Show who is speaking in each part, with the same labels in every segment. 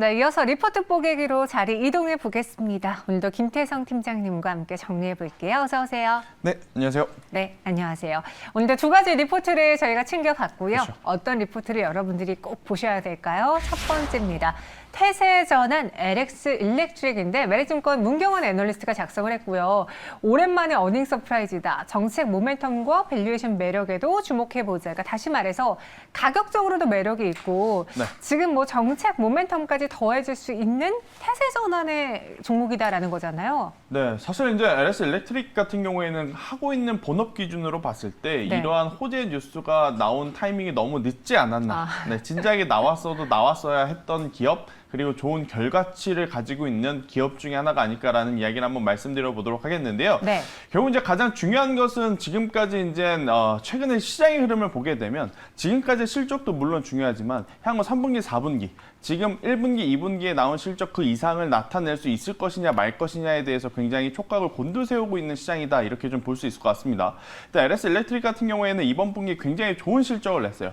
Speaker 1: 네, 이어서 리포트 뽀개기로 자리 이동해 보겠습니다. 오늘도 김태성 팀장님과 함께 정리해 볼게요. 어서 오세요.
Speaker 2: 네, 안녕하세요.
Speaker 1: 네, 안녕하세요. 오늘도 두 가지 리포트를 저희가 챙겨봤고요.
Speaker 2: 그렇죠.
Speaker 1: 어떤 리포트를 여러분들이 꼭 보셔야 될까요? 첫 번째입니다. 태세 전환 LX 일렉트릭인데 메리증권 문경원 애널리스트가 작성을 했고요. 오랜만에 어닝 서프라이즈다. 정책 모멘텀과 밸류에이션 매력에도 주목해보자. 그러니까 다시 말해서 가격적으로도 매력이 있고
Speaker 2: 네.
Speaker 1: 지금 뭐 정책 모멘텀까지 더해질 수 있는 태세 전환의 종목이다라는 거잖아요.
Speaker 2: 네, 사실 이제 LS 일렉트릭 같은 경우에는 하고 있는 본업 기준으로 봤을 때
Speaker 1: 네.
Speaker 2: 이러한 호재 뉴스가 나온 타이밍이 너무 늦지 않았나.
Speaker 1: 아.
Speaker 2: 네, 진작에 나왔어야 했던 기업, 그리고 좋은 결과치를 가지고 있는 기업 중에 하나가 아닐까라는 이야기를 한번 말씀드려 보도록 하겠는데요.
Speaker 1: 네.
Speaker 2: 결국 이제 가장 중요한 것은 지금까지 이제 최근에 시장의 흐름을 보게 되면 지금까지 실적도 물론 중요하지만 향후 3분기, 4분기 지금 1분기, 2분기에 나온 실적 그 이상을 나타낼 수 있을 것이냐 말 것이냐에 대해서 굉장히 촉각을 곤두세우고 있는 시장이다 이렇게 좀 볼 수 있을 것 같습니다. 일단 LS 일렉트릭 같은 경우에는 이번 분기 굉장히 좋은 실적을 냈어요.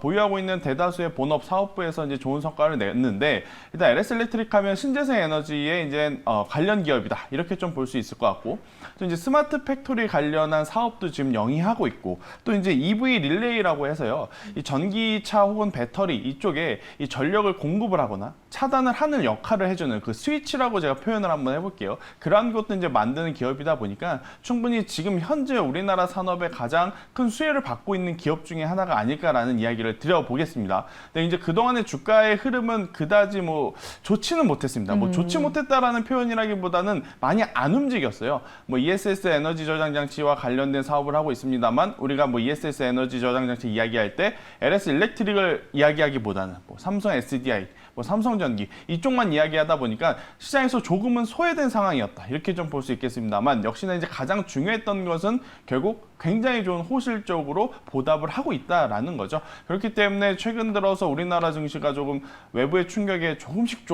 Speaker 2: 보유하고 있는 대다수의 본업 사업부에서 이제 좋은 성과를 냈는데 일단 LS 일렉트릭 하면 신재생 에너지의 이제 관련 기업이다 이렇게 좀 볼 수 있을 것 같고 또 이제 스마트 팩토리 관련한 사업도 지금 영위하고 있고 또 이제 EV 릴레이라고 해서요 이 전기차 혹은 배터리 이쪽에 이 전력을 공급을 하거나 차단을 하는 역할을 해주는 그 스위치라고 제가 표현을 한번 해볼게요. 그러한 것도 이제 만드는 기업이다 보니까 충분히 지금 현재 우리나라 산업에 가장 큰 수혜를 받고 있는 기업 중에 하나가 아닐까라는 이야기를 드려보겠습니다. 근데 이제 그동안의 주가의 흐름은 그다지 뭐 좋지는 못했습니다. 뭐 좋지 못했다라는 표현이라기보다는 많이 안 움직였어요. 뭐 ESS 에너지 저장 장치와 관련된 사업을 하고 있습니다만 우리가 뭐 ESS 에너지 저장 장치 이야기할 때 LS 일렉트릭을 이야기하기보다는 뭐 삼성 SDI 뭐 삼성전기 이쪽만 이야기하다 보니까 시장에서 조금은 소외된 상황이었다 이렇게 좀 볼 수 있겠습니다만 역시나 이제 가장 중요했던 것은 결국 굉장히 좋은 호실적으로 보답을 하고 있다라는 거죠. 그렇기 때문에 최근 들어서 우리나라 증시가 조금 외부의 충격에 조금씩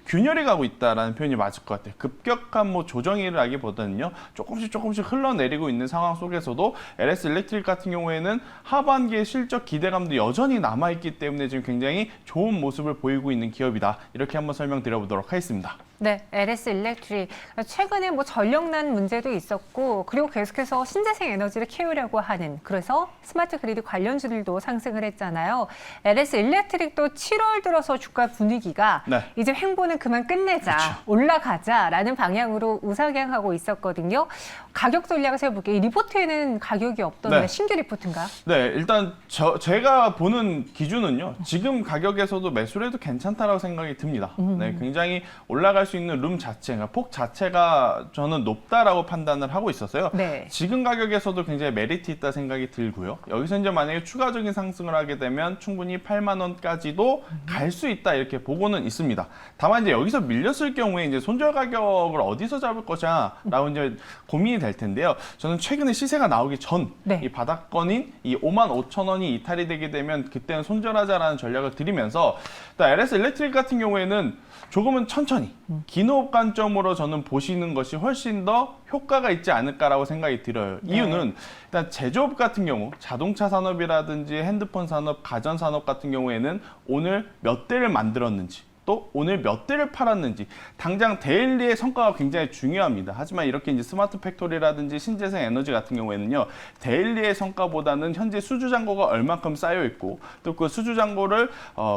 Speaker 2: 균열이 가고 있다라는 표현이 맞을 것 같아요. 급격한 뭐 조정이라기보다는요 조금씩 흘러내리고 있는 상황 속에서도 LS 일렉트릭 같은 경우에는 하반기의 실적 기대감도 여전히 남아있기 때문에 지금 굉장히 좋은 모습을 보이고 있는 기업이다. 이렇게 한번 설명드려보도록 하겠습니다.
Speaker 1: 네, LS 일렉트릭. 최근에 뭐 전력난 문제도 있었고, 그리고 계속해서 신재생 에너지를 키우려고 하는, 그래서 스마트 그리드 관련주들도 상승을 했잖아요. LS 일렉트릭도 7월 들어서 주가 분위기가
Speaker 2: 네.
Speaker 1: 이제 횡보는 그만 끝내자,
Speaker 2: 그렇죠.
Speaker 1: 올라가자라는 방향으로 우상향하고 있었거든요. 가격 전략을 세워볼게요. 이 리포트에는 가격이 없던데
Speaker 2: 네.
Speaker 1: 신규 리포트인가요?
Speaker 2: 네, 일단 제가 보는 기준은요. 지금 가격에서도 매수를 해도 괜찮다라고 생각이 듭니다. 네, 굉장히 올라갈 수 있는 룸 자체가 폭 자체가 저는 높다라고 판단을 하고 있었어요.
Speaker 1: 네.
Speaker 2: 지금 가격에서도 굉장히 메리트 있다 생각이 들고요. 여기서 이제 만약에 추가적인 상승을 하게 되면 충분히 8만 원까지도 갈 수 있다 이렇게 보고는 있습니다. 다만 이제 여기서 밀렸을 경우에 이제 손절 가격을 어디서 잡을 거냐라고 이제 고민이 될 텐데요. 저는 최근에 시세가 나오기 전
Speaker 1: 네.
Speaker 2: 이 바닥권인 이 5만 5천 원이 이탈이 되게 되면 그때는 손절하자라는 전략을 드리면서 LS 일렉트릭 같은 경우에는 조금은 천천히 긴 호흡 관점으로 저는 보시는 것이 훨씬 더 효과가 있지 않을까라고 생각이 들어요.
Speaker 1: 네.
Speaker 2: 이유는 일단 제조업 같은 경우 자동차 산업이라든지 핸드폰 산업, 가전 산업 같은 경우에는 오늘 몇 대를 만들었는지 또 오늘 몇 대를 팔았는지 당장 데일리의 성과가 굉장히 중요합니다. 하지만 이렇게 이제 스마트 팩토리라든지 신재생 에너지 같은 경우에는요 데일리의 성과보다는 현재 수주 잔고가 얼만큼 쌓여 있고 또 그 수주 잔고를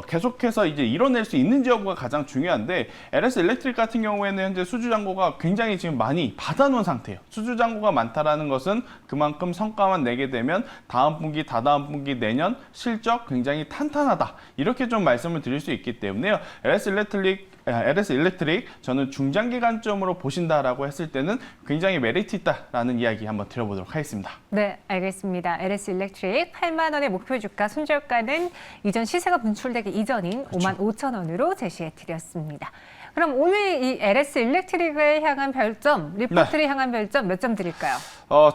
Speaker 2: 계속해서 이제 이뤄낼 수 있는지 여부가 가장 중요한데 LS 일렉트릭 같은 경우에는 현재 수주 잔고가 굉장히 지금 많이 받아놓은 상태예요. 수주 잔고가 많다라는 것은 그만큼 성과만 내게 되면 다음 분기, 다다음 분기, 내년 실적 굉장히 탄탄하다 이렇게 좀 말씀을 드릴 수 있기 때문에요. LS 일렉트릭 저는 중장기 관점으로 보신다라고 했을 때는 굉장히 메리트 있다라는 이야기 한번 드려보도록 하겠습니다.
Speaker 1: 네, 알겠습니다. LS 일렉트릭 8만 원의 목표 주가 손절가는 이전 시세가 분출되기 이전인
Speaker 2: 그렇죠.
Speaker 1: 5만 5천 원으로 제시해 드렸습니다. 그럼 오늘 이 LS 일렉트릭을 향한 별점, 리포트를 향한 별점 몇 점 드릴까요?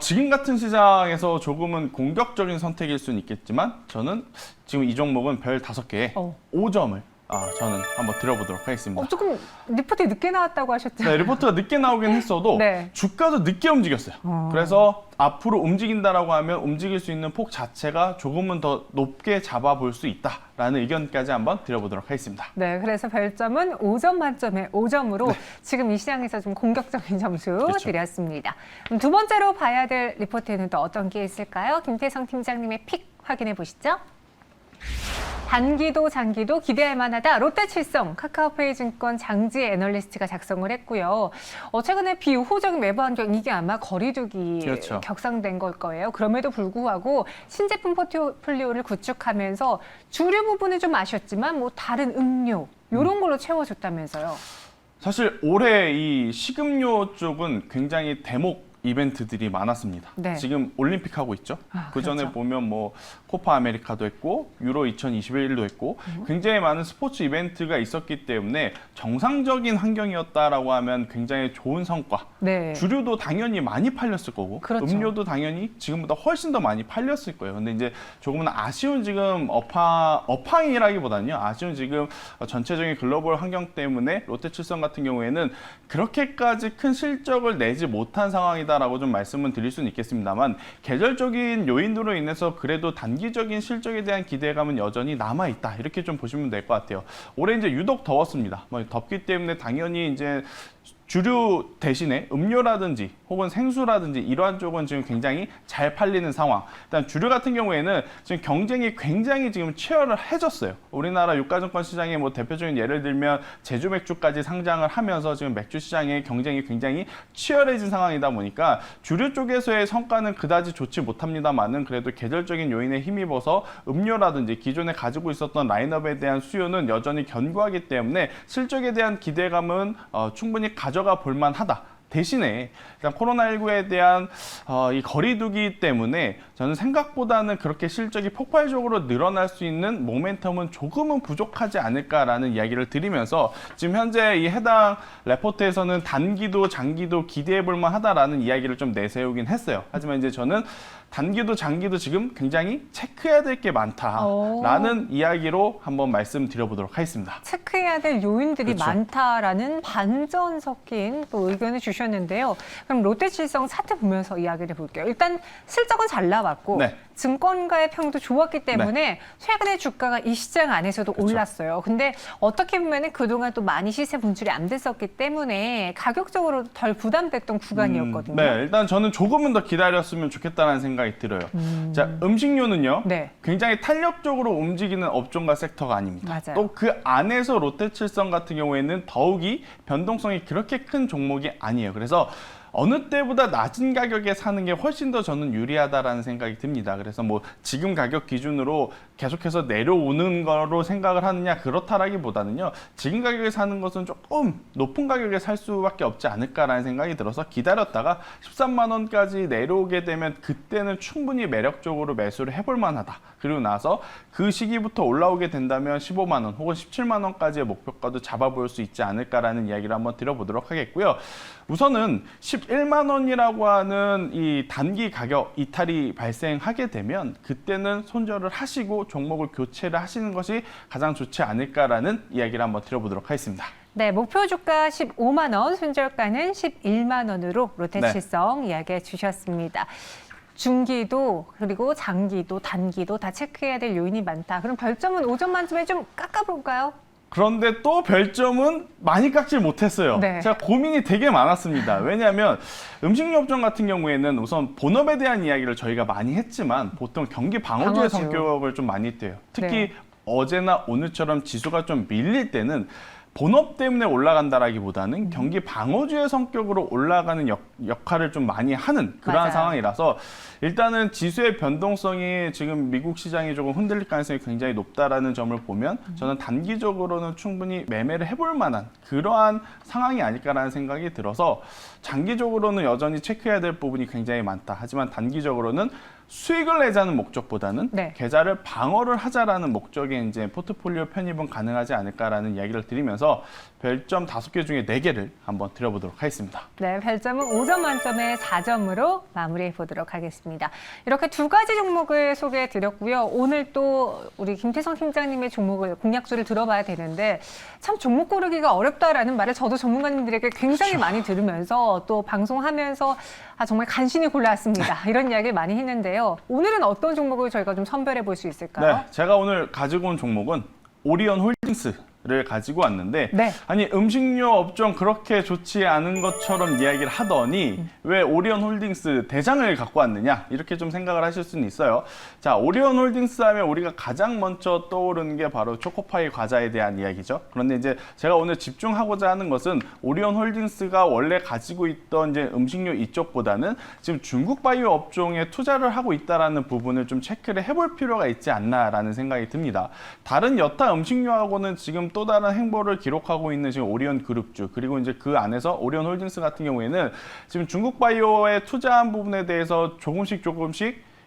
Speaker 2: 지금 같은 시장에서 조금은 공격적인 선택일 수는 있겠지만 저는 지금 이 종목은 별 5개에 5점을 저는 한번 드려보도록 하겠습니다.
Speaker 1: 조금 리포트 늦게 나왔다고 하셨죠?
Speaker 2: 네, 리포트가 늦게 나오긴 했어도
Speaker 1: 네.
Speaker 2: 주가도 늦게 움직였어요. 그래서 앞으로 움직인다라고 하면 움직일 수 있는 폭 자체가 조금은 더 높게 잡아볼 수 있다라는 의견까지 한번 드려보도록 하겠습니다.
Speaker 1: 네, 그래서 별점은 5점 만점에 5점으로 지금 이 시장에서 좀 공격적인 점수
Speaker 2: 그렇죠.
Speaker 1: 드렸습니다. 그럼 두 번째로 봐야 될 리포트에는 또 어떤 게 있을까요? 김태성 팀장님의 픽 확인해 보시죠. 단기도 장기도 기대할 만하다. 롯데칠성 카카오페이 증권 장지혜 애널리스트가 작성을 했고요. 최근에 비우호적인 매부 환경 이게 아마 거리두기
Speaker 2: 그렇죠.
Speaker 1: 격상된 걸 거예요. 그럼에도 불구하고 신제품 포트폴리오를 구축하면서 주류 부분은 좀 아쉬웠지만 뭐 다른 음료 이런 걸로 채워줬다면서요.
Speaker 2: 사실 올해 이 식음료 쪽은 굉장히 대목 이벤트들이 많았습니다.
Speaker 1: 네.
Speaker 2: 지금 올림픽 하고 있죠. 그 전에
Speaker 1: 그렇죠.
Speaker 2: 보면 뭐 코파 아메리카도 했고 유로 2021도 했고 굉장히 많은 스포츠 이벤트가 있었기 때문에 정상적인 환경이었다라고 하면 굉장히 좋은 성과.
Speaker 1: 네.
Speaker 2: 주류도 당연히 많이 팔렸을 거고
Speaker 1: 그렇죠.
Speaker 2: 음료도 당연히 지금보다 훨씬 더 많이 팔렸을 거예요. 근데 이제 조금은 아쉬운 지금 업황이라기보다는요. 아쉬운 지금 전체적인 글로벌 환경 때문에 롯데칠성 같은 경우에는 그렇게까지 큰 실적을 내지 못한 상황이다라고 좀 말씀을 드릴 수는 있겠습니다만 계절적인 요인으로 인해서 그래도 단기적인 실적에 대한 기대감은 여전히 남아 있다. 이렇게 좀 보시면 될 것 같아요. 올해 이제 유독 더웠습니다. 덥기 때문에 당연히 이제 주류 대신에 음료라든지 혹은 생수라든지 이러한 쪽은 지금 굉장히 잘 팔리는 상황. 일단 주류 같은 경우에는 지금 경쟁이 굉장히 지금 치열해졌어요. 우리나라 유가증권 시장의 뭐 대표적인 예를 들면 제주 맥주까지 상장을 하면서 지금 맥주 시장의 경쟁이 굉장히 치열해진 상황이다 보니까 주류 쪽에서의 성과는 그다지 좋지 못합니다만은 그래도 계절적인 요인에 힘입어서 음료라든지 기존에 가지고 있었던 라인업에 대한 수요는 여전히 견고하기 때문에 실적에 대한 기대감은 충분히 가져가 볼 만하다. 대신에 일단 코로나19에 대한 이 거리두기 때문에 저는 생각보다는 그렇게 실적이 폭발적으로 늘어날 수 있는 모멘텀은 조금은 부족하지 않을까라는 이야기를 드리면서 지금 현재 이 해당 레포트에서는 단기도 장기도 기대해 볼 만하다라는 이야기를 좀 내세우긴 했어요. 하지만 이제 저는 단기도 장기도 지금 굉장히 체크해야 될 게 많다라는 이야기로 한번 말씀드려보도록 하겠습니다.
Speaker 1: 체크해야 될 요인들이
Speaker 2: 그렇죠.
Speaker 1: 많다라는 반전 섞인 또 의견을 주셨는데요. 그럼 롯데칠성 차트 보면서 이야기를 볼게요. 일단 실적은 잘 나왔고
Speaker 2: 네.
Speaker 1: 증권가의 평도 좋았기 때문에 최근에 주가가 이 시장 안에서도
Speaker 2: 그렇죠.
Speaker 1: 올랐어요. 근데 어떻게 보면 그동안 또 많이 시세 분출이 안 됐었기 때문에 가격적으로 덜 부담됐던 구간이었거든요.
Speaker 2: 네, 일단 저는 조금은 더 기다렸으면 좋겠다는 생각이 들어요. 자, 음식료는요.
Speaker 1: 네.
Speaker 2: 굉장히 탄력적으로 움직이는 업종과 섹터가 아닙니다.
Speaker 1: 맞아요.
Speaker 2: 또 그 안에서 롯데칠성 같은 경우에는 더욱이 변동성이 그렇게 큰 종목이 아니에요. 그래서 어느 때보다 낮은 가격에 사는 게 훨씬 더 저는 유리하다라는 생각이 듭니다. 그래서 뭐 지금 가격 기준으로 계속해서 내려오는 거로 생각을 하느냐 그렇다라기보다는요. 지금 가격에 사는 것은 조금 높은 가격에 살 수밖에 없지 않을까라는 생각이 들어서 기다렸다가 13만 원까지 내려오게 되면 그때는 충분히 매력적으로 매수를 해볼 만하다. 그리고 나서 그 시기부터 올라오게 된다면 15만 원 혹은 17만 원까지의 목표가도 잡아볼 수 있지 않을까라는 이야기를 한번 드려보도록 하겠고요. 우선은 11만 원이라고 하는 이 단기 가격 이탈이 발생하게 되면 그때는 손절을 하시고 종목을 교체를 하시는 것이 가장 좋지 않을까라는 이야기를 한번 드려보도록 하겠습니다.
Speaker 1: 네, 목표 주가 15만 원, 손절가는 11만 원으로 롯데칠성 이야기해 주셨습니다. 중기도 그리고 장기도 단기도 다 체크해야 될 요인이 많다. 그럼 별점은 5점 만점에 좀 깎아볼까요?
Speaker 2: 그런데 또 별점은 많이 깎질 못했어요.
Speaker 1: 네.
Speaker 2: 제가 고민이 되게 많았습니다. 왜냐하면 음식료 업종 같은 경우에는 우선 본업에 대한 이야기를 저희가 많이 했지만 보통 경기 방어주의
Speaker 1: 방어주.
Speaker 2: 성격을 좀 많이 떼요. 특히
Speaker 1: 네.
Speaker 2: 어제나 오늘처럼 지수가 좀 밀릴 때는 본업 때문에 올라간다라기보다는 경기 방어주의 성격으로 올라가는 역할을 좀 많이 하는 그러한
Speaker 1: 맞아요.
Speaker 2: 상황이라서 일단은 지수의 변동성이 지금 미국 시장이 조금 흔들릴 가능성이 굉장히 높다라는 점을 보면 저는 단기적으로는 충분히 매매를 해볼 만한 그러한 상황이 아닐까라는 생각이 들어서 장기적으로는 여전히 체크해야 될 부분이 굉장히 많다. 하지만 단기적으로는 수익을 내자는 목적보다는
Speaker 1: 네.
Speaker 2: 계좌를 방어를 하자라는 목적의 이제 포트폴리오 편입은 가능하지 않을까라는 이야기를 드리면서 별점 5개 중에 4개를 한번 드려보도록 하겠습니다.
Speaker 1: 네, 별점은 5점 만점에 4점으로 마무리해 보도록 하겠습니다. 이렇게 두 가지 종목을 소개해 드렸고요. 오늘 또 우리 김태성 팀장님의 종목을 공략주를 들어봐야 되는데 참 종목 고르기가 어렵다라는 말을 저도 전문가님들에게 굉장히 많이 들으면서 또 방송하면서 정말 간신히 골랐습니다. 이런 이야기를 많이 했는데요. 오늘은 어떤 종목을 저희가 좀 선별해 볼 수 있을까요?
Speaker 2: 네, 제가 오늘 가지고 온 종목은 오리온 홀딩스를 가지고 왔는데
Speaker 1: 네.
Speaker 2: 아니 음식료 업종 그렇게 좋지 않은 것처럼 이야기를 하더니 왜 오리온 홀딩스 대장을 갖고 왔느냐 이렇게 좀 생각을 하실 수는 있어요. 자, 오리온 홀딩스 하면 우리가 가장 먼저 떠오르는 게 바로 초코파이 과자에 대한 이야기죠. 그런데 이제 제가 오늘 집중하고자 하는 것은 오리온 홀딩스가 원래 가지고 있던 이제 음식료 이쪽보다는 지금 중국 바이오 업종에 투자를 하고 있다라는 부분을 좀 체크를 해볼 필요가 있지 않나라는 생각이 듭니다. 다른 여타 음식료하고는 지금 또 다른 행보를 기록하고 있는 지금 오리온 그룹주 그리고 이제 그 안에서 오리온 홀딩스 같은 경우에는 지금 중국 바이오에 투자한 부분에 대해서 조금씩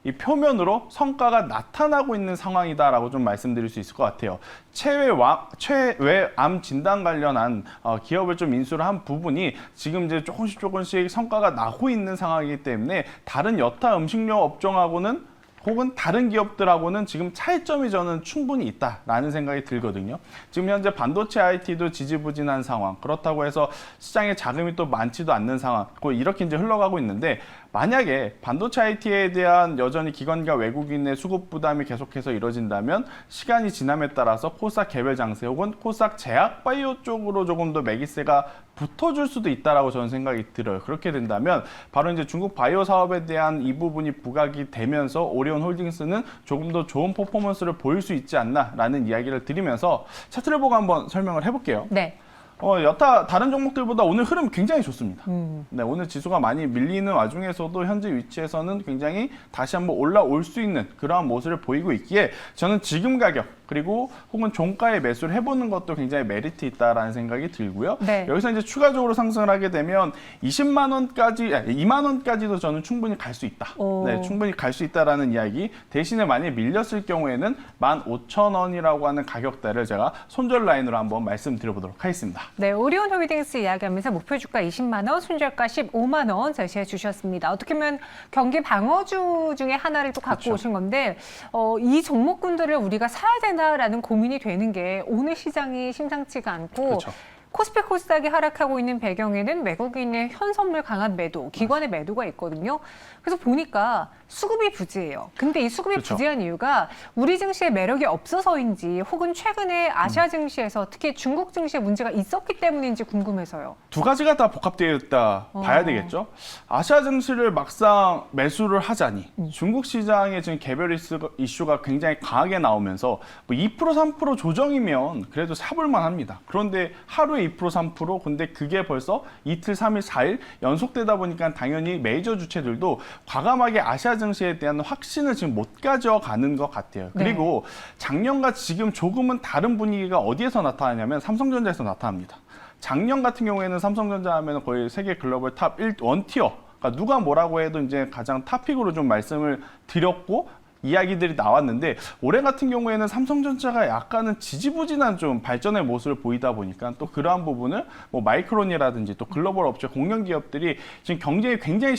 Speaker 2: 이 표면으로 성과가 나타나고 있는 상황이다라고 좀 말씀드릴 수 있을 것 같아요. 체외암 진단 관련한 기업을 좀 인수를 한 부분이 지금 이제 조금씩 성과가 나고 있는 상황이기 때문에 다른 여타 음식료 업종하고는 혹은 다른 기업들하고는 지금 차이점이 저는 충분히 있다라는 생각이 들거든요. 지금 현재 반도체 IT도 지지부진한 상황, 그렇다고 해서 시장에 자금이 또 많지도 않는 상황, 이렇게 이제 흘러가고 있는데 만약에 반도체 IT에 대한 여전히 기관과 외국인의 수급 부담이 계속해서 이뤄진다면 시간이 지남에 따라서 코스닥 개별 장세 혹은 코스닥 제약 바이오 쪽으로 조금 더 매기세가 붙어줄 수도 있다라고 저는 생각이 들어요. 그렇게 된다면 바로 이제 중국 바이오 사업에 대한 이 부분이 부각이 되면서 오리온 홀딩스는 조금 더 좋은 퍼포먼스를 보일 수 있지 않나라는 이야기를 드리면서 차트를 보고 한번 설명을 해볼게요.
Speaker 1: 네.
Speaker 2: 여타 다른 종목들보다 오늘 흐름 굉장히 좋습니다. 네, 오늘 지수가 많이 밀리는 와중에서도 현재 위치에서는 굉장히 다시 한번 올라올 수 있는 그러한 모습을 보이고 있기에 저는 지금 가격 그리고 혹은 종가에 매수를 해보는 것도 굉장히 메리트 있다라는 생각이 들고요.
Speaker 1: 네.
Speaker 2: 여기서 이제 추가적으로 상승을 하게 되면 2만 원까지도 저는 충분히 갈 수 있다. 네, 충분히 갈 수 있다라는 이야기. 대신에 만약에 밀렸을 경우에는 15,000원이라고 하는 가격대를 제가 손절 라인으로 한번 말씀드려보도록 하겠습니다.
Speaker 1: 네, 오리온 홀딩스 이야기하면서 목표 주가 20만 원, 손절가 15만 원 제시해 주셨습니다. 어떻게 보면 경기 방어주 중에 하나를 또 갖고
Speaker 2: 그렇죠.
Speaker 1: 오신 건데 이 종목군들을 우리가 사야 되나라는 고민이 되는 게 오늘 시장이 심상치가 않고
Speaker 2: 그렇죠.
Speaker 1: 코스피 코스닥이 하락하고 있는 배경에는 외국인의 현선물 강한 매도, 기관의 매도가 있거든요. 그래서 보니까 수급이 부재해요. 근데 이 수급이
Speaker 2: 그렇죠.
Speaker 1: 부재한 이유가 우리 증시에 매력이 없어서인지 혹은 최근에 아시아 증시에서 특히 중국 증시에 문제가 있었기 때문인지 궁금해서요.
Speaker 2: 두 가지가 다 복합되어 있다 봐야 되겠죠. 아시아 증시를 막상 매수를 하자니 중국 시장의 지금 개별 이슈가 굉장히 강하게 나오면서 뭐 2% 3% 조정이면 그래도 사볼만 합니다. 그런데 하루에 2% 3% 근데 그게 벌써 이틀, 3일, 4일 연속되다 보니까 당연히 메이저 주체들도 과감하게 아시아 증시에 대한 확신을 지금 못 가져가는 것 같아요.
Speaker 1: 네.
Speaker 2: 그리고 작년과 지금 조금은 다른 분위기가 어디에서 나타나냐면 삼성전자에서 나타납니다. 작년 같은 경우에는 삼성전자 하면 거의 세계 글로벌 탑 1티어. 그러니까 누가 뭐라고 해도 이제 가장 탑픽으로 좀 말씀을 드렸고 이야기들이 나왔는데 올해 같은 경우에는 삼성전자가 약간은 지지부진한 좀 발전의 모습을 보이다 보니까 또 그러한 부분을 뭐 마이크론이라든지 또 글로벌 업체 공룡 기업들이 지금 경쟁이 굉장히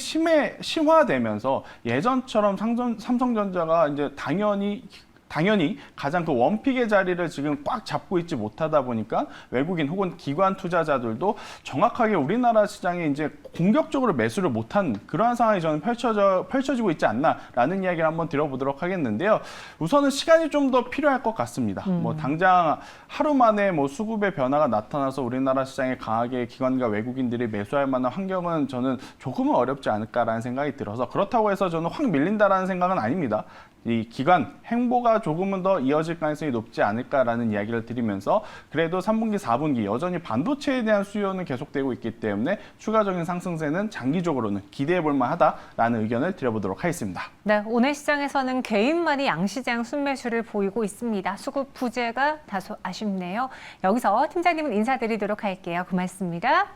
Speaker 2: 심화되면서 예전처럼 삼성전자가 이제 당연히 가장 그 원픽의 자리를 지금 꽉 잡고 있지 못하다 보니까 외국인 혹은 기관 투자자들도 정확하게 우리나라 시장에 이제 공격적으로 매수를 못한 그러한 상황이 저는 펼쳐지고 있지 않나라는 이야기를 한번 드려보도록 하겠는데요. 우선은 시간이 좀 더 필요할 것 같습니다. 뭐 당장 하루 만에 뭐 수급의 변화가 나타나서 우리나라 시장에 강하게 기관과 외국인들이 매수할 만한 환경은 저는 조금은 어렵지 않을까라는 생각이 들어서 그렇다고 해서 저는 확 밀린다라는 생각은 아닙니다. 이 기간 행보가 조금은 더 이어질 가능성이 높지 않을까라는 이야기를 드리면서 그래도 3분기, 4분기 여전히 반도체에 대한 수요는 계속되고 있기 때문에 추가적인 상승세는 장기적으로는 기대해 볼 만하다라는 의견을 드려보도록 하겠습니다.
Speaker 1: 네, 오늘 시장에서는 개인만이 양시장 순매수를 보이고 있습니다. 수급 부재가 다소 아쉽네요. 여기서 팀장님은 인사드리도록 할게요. 고맙습니다.